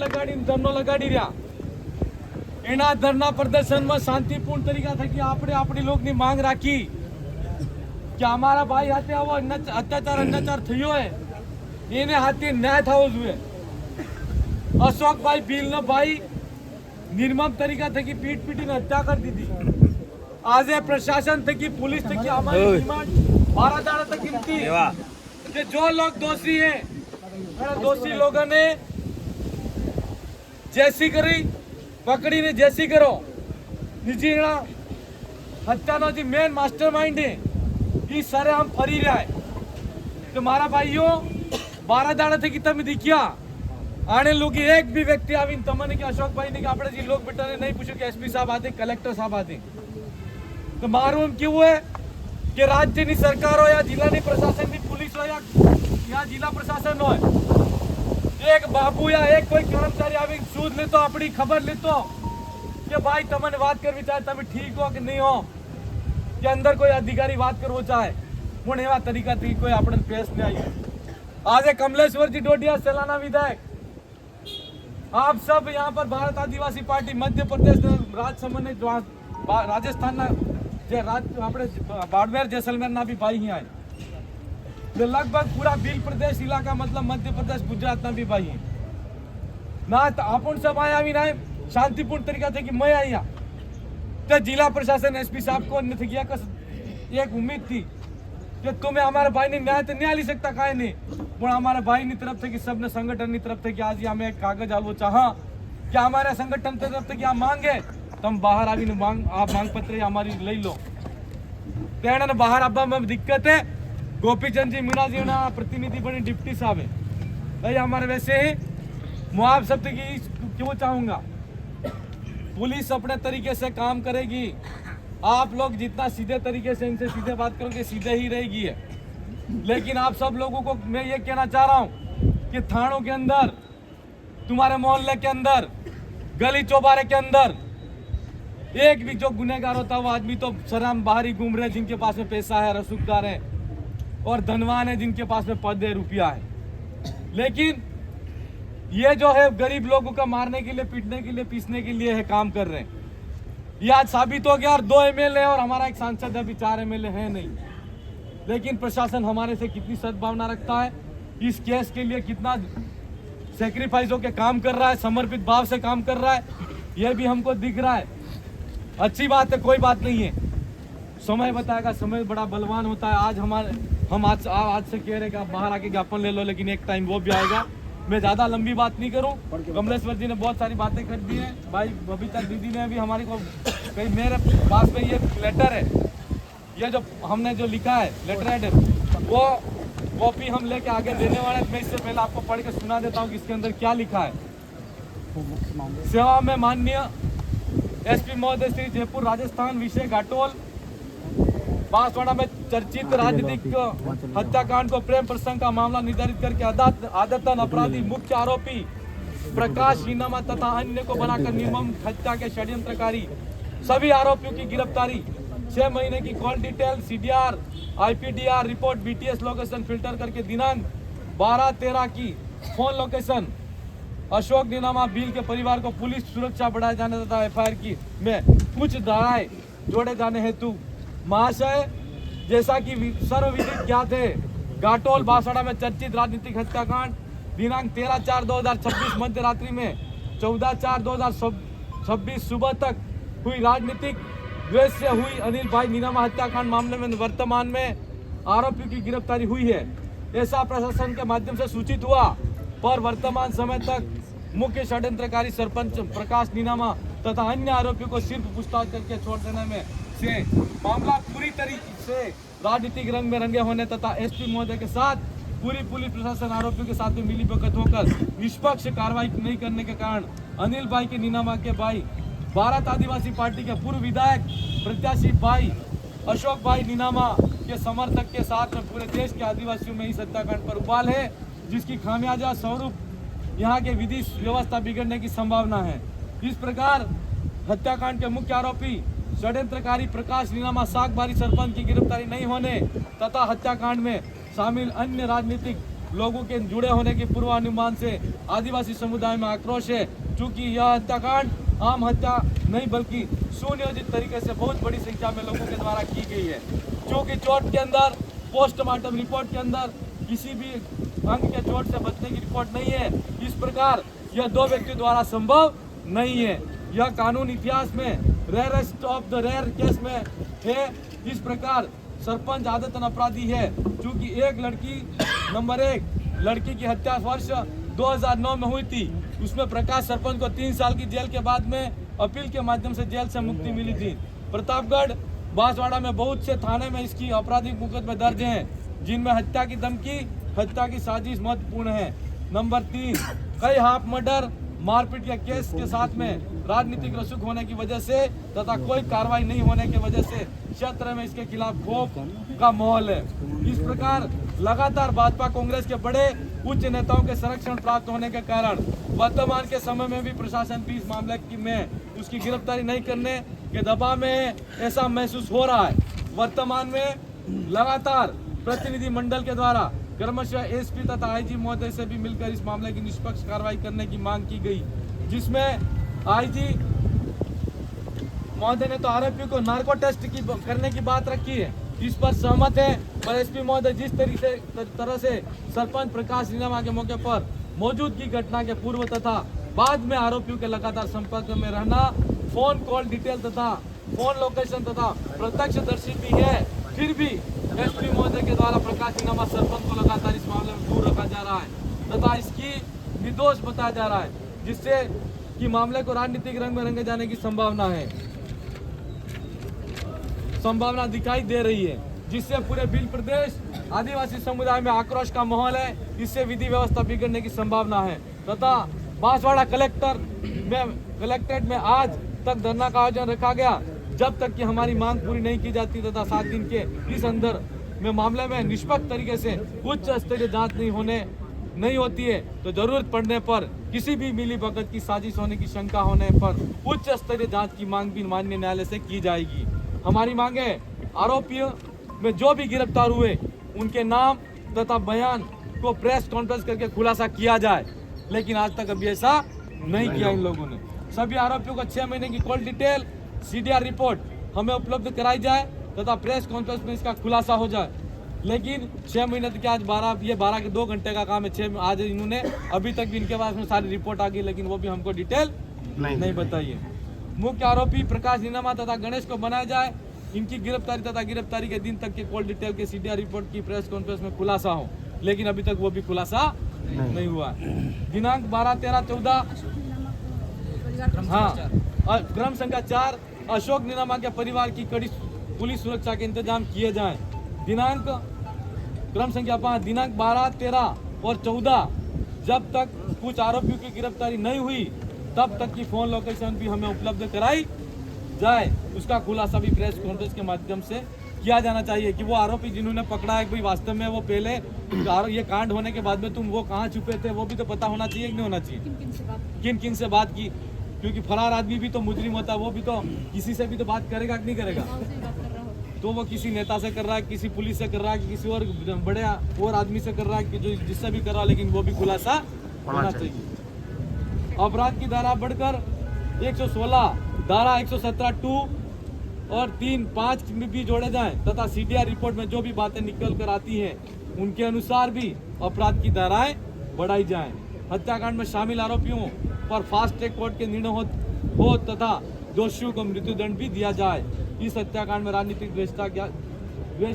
લગાડીને ધરનો લગાડી રહ્યા એના ધરના પ્રદર્શનમાં શાંતિપૂર્ણ તરીકા થકી આપણે આપણી લોકની માંગ રાખી કે અમારા ભાઈ હાથે આવો અત્યાચાર થયો હે એને હાથે ન્યાય થવો જોઈએ। અશોકભાઈ ભીલનો ભાઈ निर्मम तरीका थकी पीट पीटीने हत्या कर दी थी। आज प्रशासन थकी पुलिस थकी हमारी डिमांड 12 दाड़ा तक गिनती कि जो लोग दोषी हैं दोषी लोगों ने जैसी करी पकड़ी ने जैसी करो निजी हत्या नो जी मेन मास्टरमाइंड है ये सारे हम फरी रहा है। तो मारा भाइयों 12 दाड़ा थकी तमे दिखिया आने लोग एक भी व्यक्ति आवीन तमने के अशोक भाई ने આપણે જે લોક બેટાને નહીં પૂછ્યું કે એસપી સાહેબ આતે કલેક્ટર સાહેબ આતે તો મારું એમ કેવું है કે રાજ્યની સરકાર હોય या જિલ્લાની પ્રશાસનની પોલીસ હોય या જિલ્લા પ્રશાસન હોય એક બાબુ या એક કોઈ કર્મચારી આવીને सूद लेतो આપણી ખબર લેતો કે ભાઈ તમને વાત કરવી ચાહે તમે ઠીક हो કે નહીં हो કે અંદર કોઈ અધિકારી વાત કરવો ચાહે પણ એવા તરીકાથી કોઈ આપણે પેશ ન આવી। આજે કમલેશ્વરજી ડોડિયા સેલાના વિધાયક आप सब यहाँ पर भारत आदिवासी पार्टी मध्य प्रदेश राजसमंद राजस्थान बाड़मेर जैसलमेर ना भी भाई ही आए लगभग पूरा भील प्रदेश इलाका मतलब मध्य प्रदेश गुजरात ना भी भाई है ना तो अपन सब आया भी ना शांतिपूर्ण तरीका थे कि मैं आया तो जिला प्रशासन एसपी साहब को किया एक उम्मीद थी कि तुम्हें हमारे भाई ने न्याय तो नहीं ली सकता काहे नहीं પણ हमारे भाई ની तरफ से कि सबने संगठन ની तरफ से कि आज हमें एक कागज आलવો चाहा कि हमारे संगठन की तरफ से कि आप मांगे तुम बाहर आવીને मांग आप मांग पत्र हमारी ले लो तेने बाहर आवा में दिक्कत है। गोपीचंद जी मीणा जी ना प्रतिनिधि बने डिप्टी साहब है भाई हमारे वैसे ही मैं आप सब की क्यों चाहूंगा पुलिस अपने तरीके से काम करेगी आप लोग जितना सीधे तरीके से इनसे सीधे बात करोगे सीधे ही रहेगी है। लेकिन आप सब लोगों को मैं ये कहना चाह रहा हूँ कि थानों के अंदर तुम्हारे मोहल्ले के अंदर गली चौबारे के अंदर एक भी जो गुनहगार होता है वो आदमी तो शर्म बाहर ही घूम रहे हैं जिनके पास में पैसा है रसूखदार है और धनवान है जिनके पास में पद है रुपया है। लेकिन ये जो है गरीब लोगों का मारने के लिए पीटने के लिए पीसने के लिए है काम कर रहे हैं। ये आज साबित हो गया और 2 एमएलए और हमारा एक सांसद अभी 4 एमएलए है नहीं। लेकिन प्रशासन हमारे से कितनी सद्भावना रखता है इस केस के लिए कितना सैक्रिफाइस होकर काम कर रहा है समर्पित भाव से काम कर रहा है यह भी हमको दिख रहा है। अच्छी बात है कोई बात नहीं है समय बताएगा समय बड़ा बलवान होता है। आज हम आज से कह रहे हैं कि आप बाहर आके ज्ञापन ले लो लेकिन एक टाइम वो भी आएगा। मैं ज़्यादा लंबी बात नहीं करूं कमलेश्वर जी ने बहुत सारी बातें कर दी हैं भाई बबीता दीदी ने भी हमारी को कहीं मेरे पास में ये लेटर है ये जो हमने जो लिखा है लेटर हेड वो कॉपी हम लेके आगे देने वाले हैं। मैं इससे पहले आपको पढ़ के सुना देता हूँ कि इसके अंदर क्या लिखा है। सेवा में माननीय एसपी महोदय श्री जयपुर राजस्थान विषय घाटोल बांसवाड़ा में चर्चित राजनीतिक हत्याकांड को प्रेम प्रसंग का मामला निर्धारित करके आदतन अपराधी मुख्य आरोपी प्रकाश हीनामा तथा अन्य को बनाकर निर्मम हत्या के षड्यंत्रकारी सभी आरोपियों की गिरफ्तारी 6 महीने की call detail CDR IPDR report BTS location filter करके दिनांक 12/13 की फोन लोकेशन अशोक नीनामा भील के परिवार को पुलिस सुरक्षा बढ़ाए जाने तथा एफआईआर की में कुछ धाराएं जोड़े जाने हेतु महाशय जैसा कि सर्वविदित ज्ञात है घाटोल बांसवाड़ा में चर्चित राजनीतिक हत्याकांड दिनांक 13/4/2026 मध्य रात्रि में 14/4/2026 सुबह तक हुई राजनीतिक द्वेष से हुई अनिल भाई नीनामा हत्याकांड मामले में वर्तमान में आरोपियों की गिरफ्तारी हुई है ऐसा प्रशासन के माध्यम से सूचित हुआ पर वर्तमान समय तक मुख्य षड्यंत्रकारी सरपंच प्रकाश नीनामा तथा अन्य आरोपियों को सिर्फ पूछताछ करके छोड़ देने में से मामला पूरी तरीके से राजनीतिक रंग में रंगे होने तथा एसपी महोदय के साथ पूरी पुलिस प्रशासन आरोपियों के साथ में मिलीभगत होकर निष्पक्ष कार्रवाई नहीं करने के कारण अनिल भाई के नीनामा के भाई भारत आदिवासी पार्टी के पूर्व विधायक प्रत्याशी भाई अशोक भाई नीनामा के समर्थक के साथ में पूरे देश के आदिवासियों में इस हत्याकांड पर उबाल है जिसकी खामियाजा स्वरूप यहाँ के विधि व्यवस्था बिगड़ने की संभावना है। इस प्रकार हत्याकांड के मुख्य आरोपी षड्यंत्रकारी प्रकाश नीनामा सागबारी सरपंच की गिरफ्तारी नहीं होने तथा हत्याकांड में शामिल अन्य राजनीतिक लोगों के जुड़े होने के पूर्वानुमान से आदिवासी समुदाय में आक्रोश है, क्योंकि यह हत्याकांड आम हत्या नहीं बल्कि सुनियोजित तरीके से बहुत बड़ी संख्या में लोगों के द्वारा की गई है, क्योंकि चोट के अंदर, पोस्टमार्टम रिपोर्ट के अंदर किसी भी अंग के चोट से बचने की रिपोर्ट नहीं है। इस प्रकार यह दो व्यक्तियों द्वारा संभव नहीं है। यह कानून इतिहास में rarest of the rare case में है। इस प्रकार सरपंच आदतन अपराधी है, क्योंकि एक लड़की नंबर 1 लड़की की हत्या वर्ष 2009 में हुई थी। उसमें प्रकाश सरपंच को 3 साल की जेल के बाद में अपील के माध्यम से जेल से मुक्ति मिली थी। प्रतापगढ़ बांसवाड़ा में बहुत से थाने में इसकी आपराधिक मुकदमे दर्ज हैं, जिनमें हत्या की धमकी, हत्या की साजिश महत्वपूर्ण है। नंबर 3 कई हाफ मर्डर, मारपीट के केस के साथ में राजनीतिक रसूख होने की वजह से तथा कोई कार्रवाई नहीं होने की वजह से क्षेत्र में इसके खिलाफ खौफ का माहौल है। इस प्रकार लगातार भाजपा कांग्रेस के बड़े उच्च नेताओं के संरक्षण प्राप्त होने के कारण वर्तमान के समय में भी प्रशासन भी इस मामले की में उसकी गिरफ्तारी नहीं करने के दबाव में ऐसा महसूस हो रहा है। वर्तमान में लगातार प्रतिनिधि मंडल के द्वारा क्रमशः एसपी तथा आईजी महोदय से भी मिलकर इस मामले की निष्पक्ष कार्रवाई करने की मांग की गई, जिसमें आईजी महोदय ने तो आरोपी को नार्को टेस्ट की करने की बात रखी है, इस पर सहमत है। पर एसपी महोदय जिस तरह से सरपंच प्रकाश नीनामा के मौके पर मौजूदगी घटना के पूर्व तथा बाद में आरोपियों के लगातार संपर्क में रहना, फोन कॉल डिटेल तथा फोन लोकेशन तथा प्रत्यक्षदर्शी भी है, फिर भी एसपी महोदय के द्वारा प्रकाश नीनामा सरपंच को लगातार इस मामले में दूर रखा जा रहा है तथा इसकी निर्दोष बताया जा रहा है, जिससे कि मामले को राजनीतिक रंग में रंगे जाने की संभावना दिखाई दे रही है, जिससे पूरे भील प्रदेश आदिवासी समुदाय में आक्रोश का माहौल है। इससे विधि व्यवस्था बिगड़ने की संभावना है तथा बांसवाड़ा कलेक्ट्रेट में आज तक धरना का आयोजन रखा गया, जब तक कि हमारी मांग पूरी नहीं की जाती तथा 7 दिन के इस अंदर में मामले में निष्पक्ष तरीके से उच्च स्तरीय जांच नहीं होती है, तो जरूरत पड़ने पर किसी भी मिली भगत की साजिश होने की शंका होने पर उच्च स्तरीय जांच की मांग भी माननीय न्यायालय से की जाएगी। हमारी मांग है आरोपियों में जो भी गिरफ्तार हुए उनके नाम तथा बयान को प्रेस कॉन्फ्रेंस करके खुलासा किया जाए, लेकिन आज तक अभी ऐसा नहीं किया इन लोगों ने। सभी आरोपियों को 6 महीने की कॉल डिटेल, सीडीआर रिपोर्ट हमें उपलब्ध कराई जाए तथा प्रेस कॉन्फ्रेंस में इसका खुलासा हो जाए, लेकिन 6 महीने तक आज 12 के 2 घंटे का काम है। आज इन्होंने अभी तक भी इनके पास में सारी रिपोर्ट आ गई, लेकिन वो भी हमको डिटेल नहीं बताई है। मुख्य आरोपी प्रकाश नीनामा तथा गणेश को बनाया जाए, इनकी गिरफ्तारी तथा गिरफ्तारी के दिन तक के कॉल डिटेल के सीडीआर रिपोर्ट की प्रेस कॉन्फ्रेंस में खुलासा हो, लेकिन अभी तक वो भी खुलासा नहीं हुआ। दिनांक 12, 13, 14 क्रम संख्या 4 अशोक नीनामा के परिवार की कड़ी पुलिस सुरक्षा के इंतजाम किए जाएं। दिनांक क्रम संख्या 5 दिनांक 12, 13 और 14 जब तक कुछ आरोपियों की गिरफ्तारी नहीं हुई तब तक की फोन लोकेशन भी हमें उपलब्ध कराई जाए, उसका खुलासा भी प्रेस कॉन्फ्रेंस के माध्यम से किया जाना चाहिए कि वो आरोपी जिन्होंने पकड़ा है भाई वास्तव में वो पहले ये कांड होने के बाद में तुम वो कहाँ छुपे थे, वो भी तो पता होना चाहिए कि नहीं होना चाहिए, किन से बात की, क्योंकि फरार आदमी भी तो मुजरिम होता है, वो भी तो किसी से भी तो बात करेगा कि नहीं करेगा। तो वो किसी नेता से कर रहा है, किसी पुलिस से कर रहा है, किसी और बड़े और आदमी से कर रहा है, कि जो जिससे भी कर रहा है, लेकिन वो भी खुलासा होना चाहिए। अपराध की धारा बढ़कर 116 धारा 117 2 और 3, 5 में भी जोड़े जाएं तथा सीडीआर रिपोर्ट में जो भी बातें निकल कर आती हैं उनके अनुसार भी अपराध की धाराएं बढ़ाई जाएं। हत्याकांड में शामिल आरोपियों पर फास्ट ट्रैक कोर्ट के निर्णय हो तथा दोषियों को मृत्युदंड भी दिया जाए। इस हत्याकांड में राजनीतिक द्वेष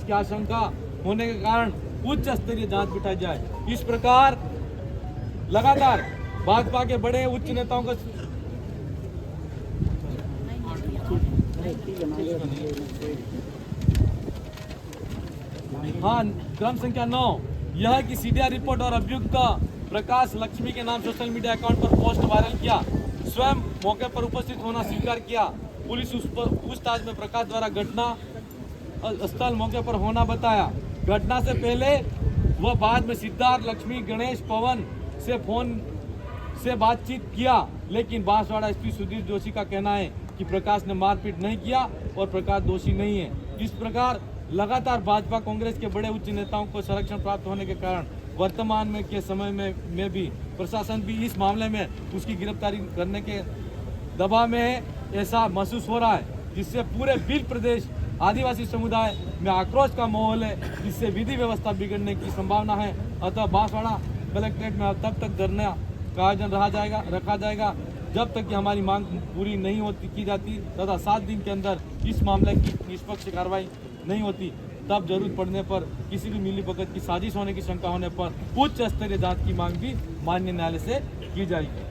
की आशंका होने के कारण उच्च स्तरीय जांच बिठाई जाए। इस प्रकार लगातार भाजपा के बड़े उच्च नेताओं को क्रम संख्या 9 यह है कि सीडीआर रिपोर्ट और अभियुक्त प्रकाश लक्ष्मी के नाम सोशल मीडिया अकाउंट पर पोस्ट वायरल किया, स्वयं मौके पर उपस्थित होना स्वीकार किया। पुलिस उस पर पूछताछ में प्रकाश द्वारा घटना स्थल मौके पर होना बताया। घटना से पहले वह बाद में सिद्धार्थ, लक्ष्मी, गणेश, पवन से फोन से बातचीत किया, लेकिन बांसवाड़ा एसपी सुधीर जोशी का कहना है कि प्रकाश ने मारपीट नहीं किया और प्रकाश दोषी नहीं है। इस प्रकार लगातार भाजपा कांग्रेस के बड़े उच्च नेताओं को संरक्षण प्राप्त होने के कारण वर्तमान में के समय में भी प्रशासन भी इस मामले में उसकी गिरफ्तारी करने के दबाव में है, ऐसा महसूस हो रहा है, जिससे पूरे भील प्रदेश आदिवासी समुदाय में आक्रोश का माहौल है, जिससे विधि व्यवस्था बिगड़ने की संभावना है। अतः बांसवाड़ा कलेक्ट्रेट में तब तक धरना का आयोजन रखा जाएगा जब तक कि हमारी मांग पूरी नहीं होती की जाती तथा 7 दिन के अंदर इस मामले की निष्पक्ष कार्रवाई नहीं होती। तब जरूरत पड़ने पर किसी भी मिलीभगत की साजिश होने की शंका होने पर उच्च स्तरीय जांच की मांग भी माननीय न्यायालय से की जाएगी।